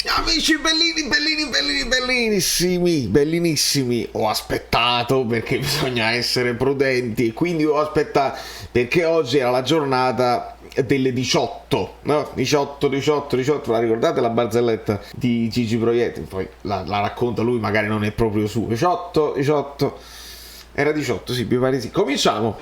Amici bellini, bellini, bellini, bellinissimi, bellinissimi, ho aspettato perché bisogna essere prudenti e quindi ho aspettato perché oggi era la giornata delle 18, no? 18, 18, 18, la ricordate la barzelletta di Gigi Proietti? Poi la racconta lui, magari non è proprio suo. 18, 18, era 18, sì, mi pare sì. Cominciamo!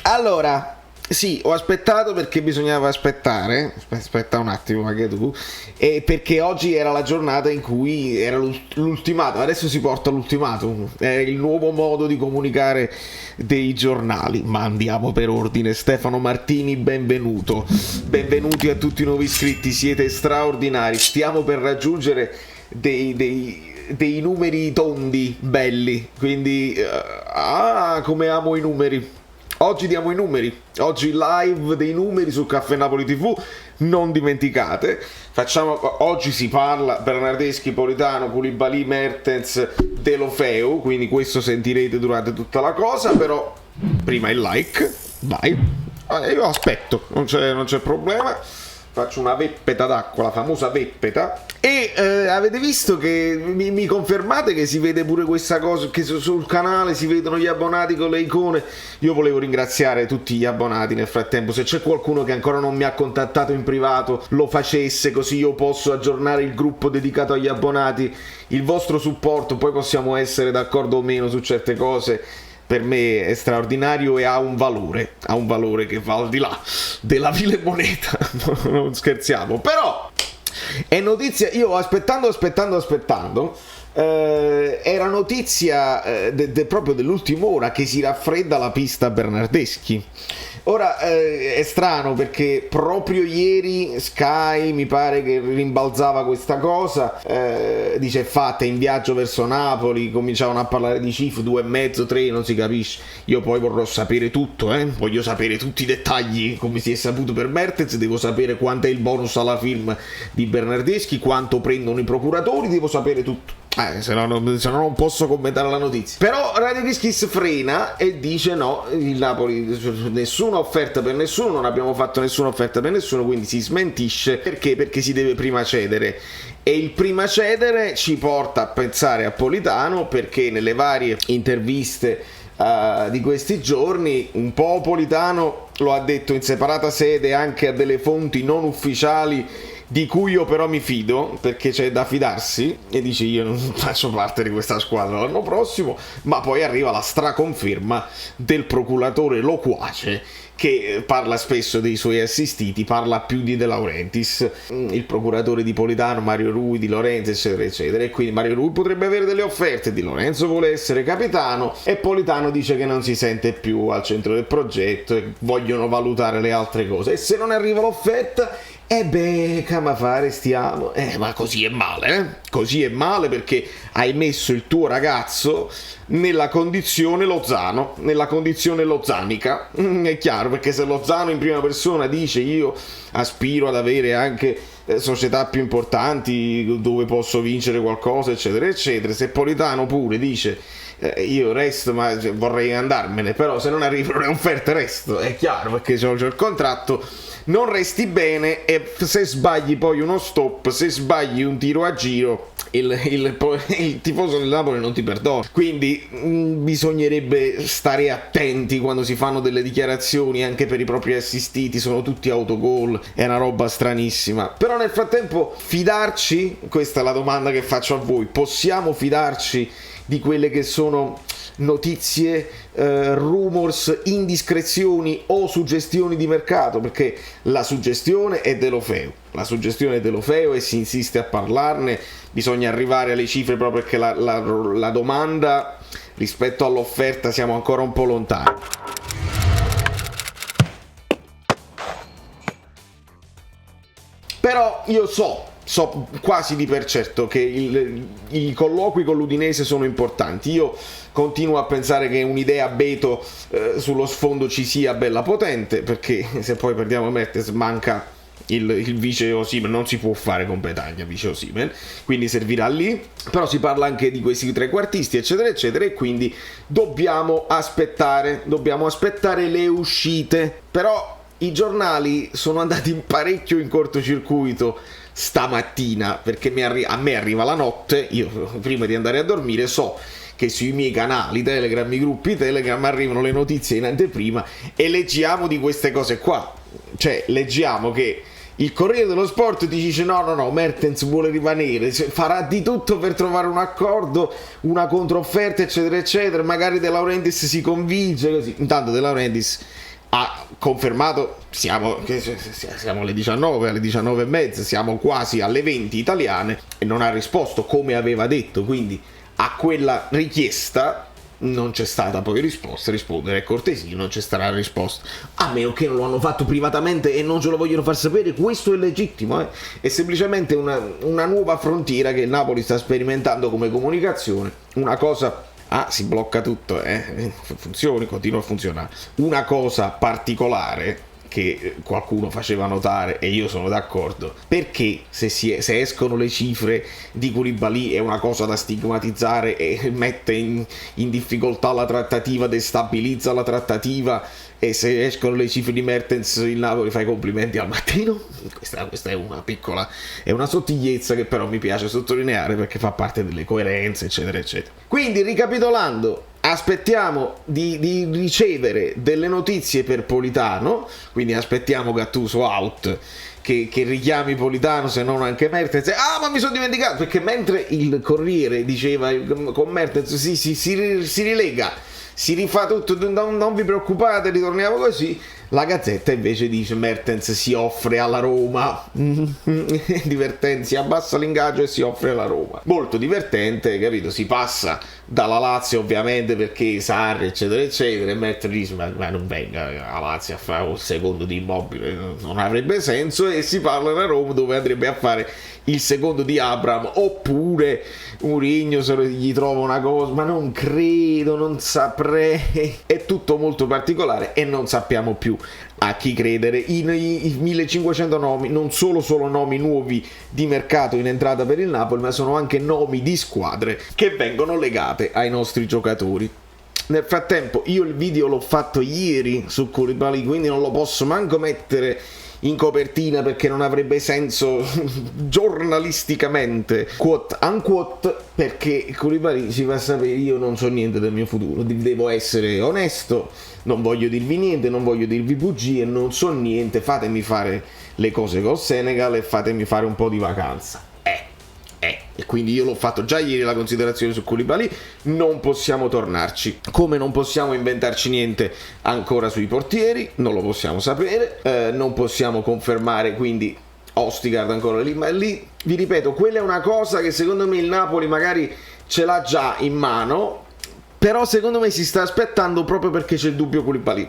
Allora, sì, ho aspettato perché bisognava aspettare. Aspetta un attimo, anche tu. E perché oggi era la giornata in cui era l'ultimatum. Adesso si porta l'ultimatum. È il nuovo modo di comunicare dei giornali. Ma andiamo per ordine. Stefano Martini, benvenuto. Benvenuti a tutti i nuovi iscritti. Siete straordinari. Stiamo per raggiungere dei numeri tondi belli. Quindi, come amo i numeri. Oggi diamo i numeri, oggi live dei numeri su Caffè Napoli TV, non dimenticate, oggi si parla Bernardeschi, Politano, Koulibaly, Mertens, Deulofeu, quindi questo sentirete durante tutta la cosa, però prima il like, vai, io aspetto, non c'è problema. Faccio una veppeta d'acqua, la famosa veppeta. E avete visto che mi confermate che si vede pure questa cosa, che sul canale si vedono gli abbonati con le icone. Io volevo ringraziare tutti gli abbonati nel frattempo. Se c'è qualcuno che ancora non mi ha contattato in privato, lo facesse, così io posso aggiornare il gruppo dedicato agli abbonati. Il vostro supporto, poi possiamo essere d'accordo o meno su certe cose, per me è straordinario e ha un valore che va al di là della vile moneta. Non scherziamo, però è notizia. Io aspettando era notizia proprio dell'ultima ora che si raffredda la pista Bernardeschi. Ora è strano perché proprio ieri Sky mi pare che rimbalzava questa cosa, dice è fatta, in viaggio verso Napoli, cominciavano a parlare di cifre 2,5, 3, non si capisce. Io poi vorrò sapere tutto, voglio sapere tutti i dettagli, come si è saputo per Mertens, devo sapere quanto è il bonus alla film di Bernardeschi, quanto prendono i procuratori, devo sapere tutto. Se no non posso commentare la notizia. Però Radio Kiss frena e dice no, il Napoli nessuna offerta per nessuno, non abbiamo fatto nessuna offerta per nessuno, quindi si smentisce. Perché si deve prima cedere. E il prima cedere ci porta a pensare a Politano, perché nelle varie interviste di questi giorni un po' Politano lo ha detto in separata sede anche a delle fonti non ufficiali, di cui io però mi fido, perché c'è da fidarsi, e dice io non faccio parte di questa squadra l'anno prossimo. Ma poi arriva la straconferma del procuratore loquace, che parla spesso dei suoi assistiti, parla più di De Laurentiis, il procuratore di Politano, Mario Rui, Di Lorenzo, eccetera eccetera. E quindi Mario Rui potrebbe avere delle offerte, Di Lorenzo vuole essere capitano e Politano dice che non si sente più al centro del progetto e vogliono valutare le altre cose. E se non arriva l'offerta, come fare stiamo? Ma così è male, Così è male, perché hai messo il tuo ragazzo nella condizione Lozano, nella condizione lozzanica. È chiaro, perché se Lozano in prima persona dice io aspiro ad avere anche società più importanti dove posso vincere qualcosa, eccetera eccetera, se Politano pure dice io resto, ma vorrei andarmene, però se non arrivano le offerte resto, è chiaro, perché c'ho il contratto, non resti bene, e se sbagli poi uno stop, se sbagli un tiro a giro, il tifoso del Napoli non ti perdona. Quindi bisognerebbe stare attenti quando si fanno delle dichiarazioni anche per i propri assistiti, sono tutti autogol, è una roba stranissima. Però nel frattempo fidarci? Questa è la domanda che faccio a voi. Possiamo fidarci di quelle che sono notizie, rumors, indiscrezioni o suggestioni di mercato? Perché la suggestione è Deulofeu, e si insiste a parlarne. Bisogna arrivare alle cifre proprio perché la domanda rispetto all'offerta siamo ancora un po' lontani. Però io so quasi di per certo che i colloqui con l'Udinese sono importanti. Io continuo a pensare che un'idea Beto sullo sfondo ci sia bella potente, perché se poi perdiamo Mertens manca il vice Osimhen, non si può fare con Petagna vice Osimhen, quindi servirà lì. Però si parla anche di questi trequartisti eccetera eccetera, e quindi dobbiamo aspettare le uscite. Però i giornali sono andati parecchio in cortocircuito stamattina, perché a me arriva la notte, io prima di andare a dormire so che sui miei canali Telegram, i gruppi Telegram, arrivano le notizie in anteprima e leggiamo di queste cose qua. Cioè leggiamo che il Corriere dello Sport ti dice no, Mertens vuole rimanere, farà di tutto per trovare un accordo, una controfferta eccetera eccetera, magari De Laurentiis si convince, così. Intanto De Laurentiis ha confermato, siamo alle 19, alle 19:30, siamo quasi alle 20 italiane, e non ha risposto come aveva detto, quindi a quella richiesta non c'è stata poi risposta. Rispondere è cortesia, non c'è stata risposta, a meno che non lo hanno fatto privatamente e non ce lo vogliono far sapere. Questo è legittimo, è semplicemente una nuova frontiera che il Napoli sta sperimentando come comunicazione. Una cosa, si blocca tutto, funzioni, continua a funzionare. Una cosa particolare che qualcuno faceva notare, e io sono d'accordo, perché se escono le cifre di Koulibaly è una cosa da stigmatizzare e mette in difficoltà la trattativa, destabilizza la trattativa, e se escono le cifre di Mertens il Napoli fa i complimenti al mattino? Questa è una sottigliezza che però mi piace sottolineare, perché fa parte delle coerenze eccetera eccetera. Quindi, ricapitolando, aspettiamo di ricevere delle notizie per Politano, quindi aspettiamo Gattuso out che richiami Politano, se non anche Mertens. Ma mi sono dimenticato, perché mentre il Corriere diceva con Mertens si rilega, si rifà tutto, non vi preoccupate, ritorniamo così, la Gazzetta invece dice Mertens si offre alla Roma. Divertente, si abbassa l'ingaggio e si offre alla Roma. Molto divertente, capito? Si passa dalla Lazio ovviamente perché Sarri eccetera eccetera, e Mertens dice ma non venga a Lazio a fare un secondo di Immobile, non avrebbe senso, e si parla da Roma dove andrebbe a fare il secondo di Abraham, oppure Mourinho se gli trova una cosa, ma non credo, non saprei. È tutto molto particolare e non sappiamo più a chi credere. I 1500 nomi non solo nomi nuovi di mercato in entrata per il Napoli, ma sono anche nomi di squadre che vengono legate ai nostri giocatori. Nel frattempo io il video l'ho fatto ieri su Koulibaly, quindi non lo posso manco mettere in copertina perché non avrebbe senso giornalisticamente, quote unquote, perché Koulibaly si fa sapere: io non so niente del mio futuro, devo essere onesto, non voglio dirvi niente, non voglio dirvi bugie, non so niente, fatemi fare le cose col Senegal e fatemi fare un po' di vacanza. E quindi io l'ho fatto già ieri la considerazione su Koulibaly, non possiamo tornarci, come non possiamo inventarci niente ancora sui portieri, non lo possiamo sapere, non possiamo confermare quindi Østigard ancora lì, ma lì vi ripeto, quella è una cosa che secondo me il Napoli magari ce l'ha già in mano, però secondo me si sta aspettando proprio perché c'è il dubbio Koulibaly.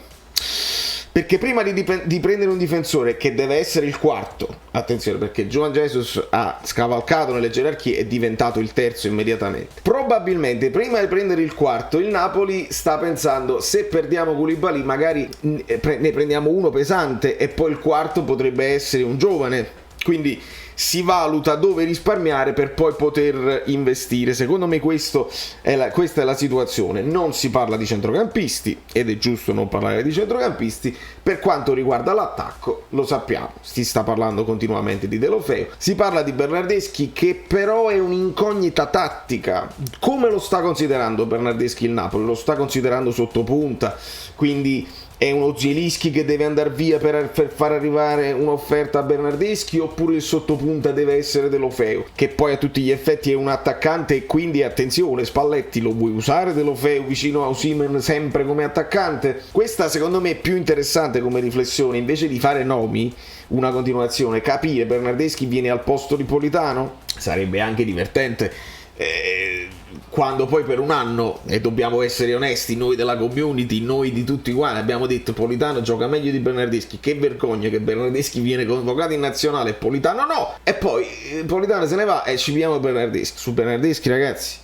Perché prima di prendere un difensore che deve essere il quarto, attenzione, perché João Jesus ha scavalcato nelle gerarchie, è diventato il terzo immediatamente. Probabilmente prima di prendere il quarto il Napoli sta pensando: se perdiamo Koulibaly magari ne prendiamo uno pesante e poi il quarto potrebbe essere un giovane. Quindi si valuta dove risparmiare per poi poter investire. Secondo me questa è la situazione. Non si parla di centrocampisti, ed è giusto non parlare di centrocampisti. Per quanto riguarda l'attacco, lo sappiamo, si sta parlando continuamente di Deulofeu, si parla di Bernardeschi, che però è un'incognita tattica. Come lo sta considerando Bernardeschi il Napoli? Lo sta considerando sottopunta, quindi è uno Zielinski che deve andare via per far arrivare un'offerta a Bernardeschi, oppure il sottopunta deve essere Deulofeu, che poi a tutti gli effetti è un attaccante, e quindi attenzione, Spalletti, lo vuoi usare Deulofeu vicino a Osimhen sempre come attaccante? Questa secondo me è più interessante come riflessione, invece di fare nomi, una continuazione, capire Bernardeschi viene al posto di Politano. Sarebbe anche divertente quando poi per un anno, e dobbiamo essere onesti, noi della community, noi di tutti quanti abbiamo detto Politano gioca meglio di Bernardeschi, che vergogna che Bernardeschi viene convocato in nazionale e Politano no, e poi Politano se ne va e ci piamo Bernardeschi. Su Bernardeschi, ragazzi,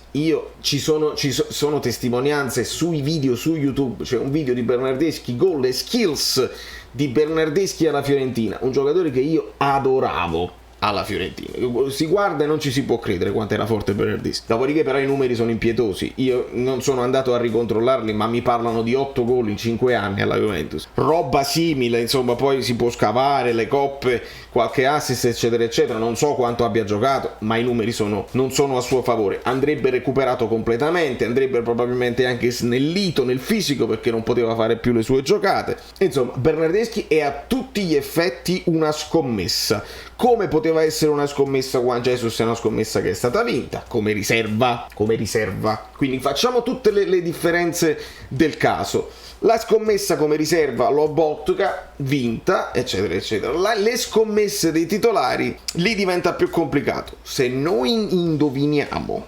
ci sono testimonianze sui video su YouTube, c'è un video di Bernardeschi, gol e skills di Bernardeschi alla Fiorentina, un giocatore che io adoravo alla Fiorentina, si guarda e non ci si può credere quanto era forte Bernardeschi. Dopodiché però i numeri sono impietosi, io non sono andato a ricontrollarli, ma mi parlano di 8 gol in 5 anni alla Juventus, roba simile, insomma. Poi si può scavare le coppe, qualche assist eccetera eccetera, non so quanto abbia giocato, ma i numeri non sono a suo favore. Andrebbe recuperato completamente, andrebbe probabilmente anche snellito nel fisico perché non poteva fare più le sue giocate. Insomma, Bernardeschi è a tutti gli effetti una scommessa, come poteva essere una scommessa Juan Jesus, è una scommessa che è stata vinta come riserva. Quindi facciamo tutte le differenze del caso. La scommessa come riserva Lobotka, vinta, eccetera eccetera. Le scommesse dei titolari, lì diventa più complicato. Se noi indoviniamo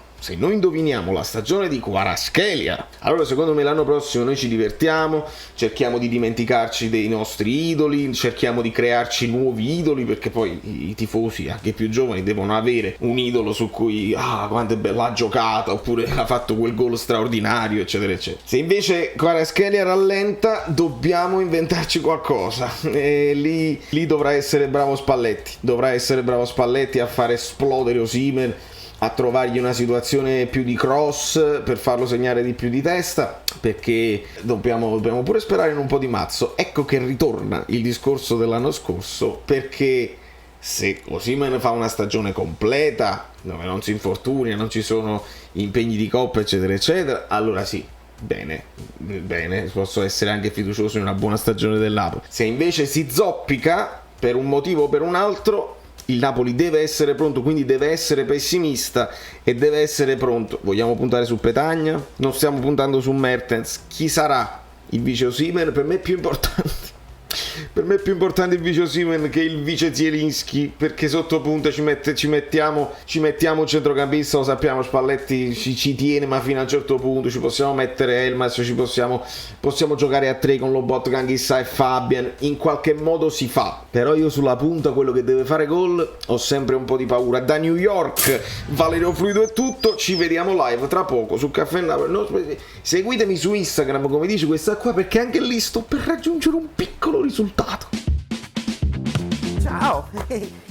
la stagione di Kvaratskhelia, allora secondo me l'anno prossimo noi ci divertiamo, cerchiamo di dimenticarci dei nostri idoli, cerchiamo di crearci nuovi idoli, perché poi i tifosi, anche più giovani, devono avere un idolo su cui quanto è bella ha giocato, oppure ha fatto quel gol straordinario, eccetera eccetera. Se invece Kvaratskhelia rallenta, dobbiamo inventarci qualcosa, e lì dovrà essere bravo Spalletti a far esplodere Osimhen, a trovargli una situazione più di cross per farlo segnare di più di testa, perché dobbiamo pure sperare in un po' di mazzo. Ecco che ritorna il discorso dell'anno scorso, perché se Osimhen fa una stagione completa dove non si infortuna, non ci sono impegni di coppa eccetera eccetera, allora sì, bene, posso essere anche fiducioso in una buona stagione del Napoli. Se invece si zoppica per un motivo o per un altro, il Napoli deve essere pronto, quindi deve essere pessimista e deve essere pronto. Vogliamo puntare su Petagna? Non stiamo puntando su Mertens. Chi sarà il vice Osimhen? Per me è più importante il vice Osimhen che il vice Zielinski, perché sotto punta ci mettiamo un centrocampista, lo sappiamo, Spalletti ci tiene, ma fino a un certo punto ci possiamo mettere Elmas, possiamo giocare a 3 con Lobotka, Anghissà e Fabian, in qualche modo si fa. Però io sulla punta, quello che deve fare gol, ho sempre un po' di paura. Da New York, Valerio Fluido è tutto, ci vediamo live tra poco su Caffè Napoli. Seguitemi su Instagram, come dice questa qua, perché anche lì sto per raggiungere un piccolo risultato. Ciao,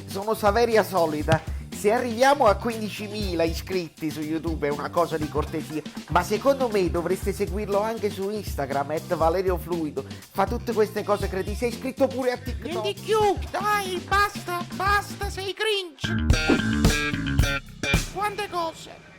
sono Saveria Solida. Se arriviamo a 15.000 iscritti su YouTube è una cosa di cortesia, ma secondo me dovreste seguirlo anche su Instagram, @ValerioFluido. Fa tutte queste cose cretine. Sei iscritto pure a TikTok. Prendi più, dai, basta, sei cringe. Quante cose.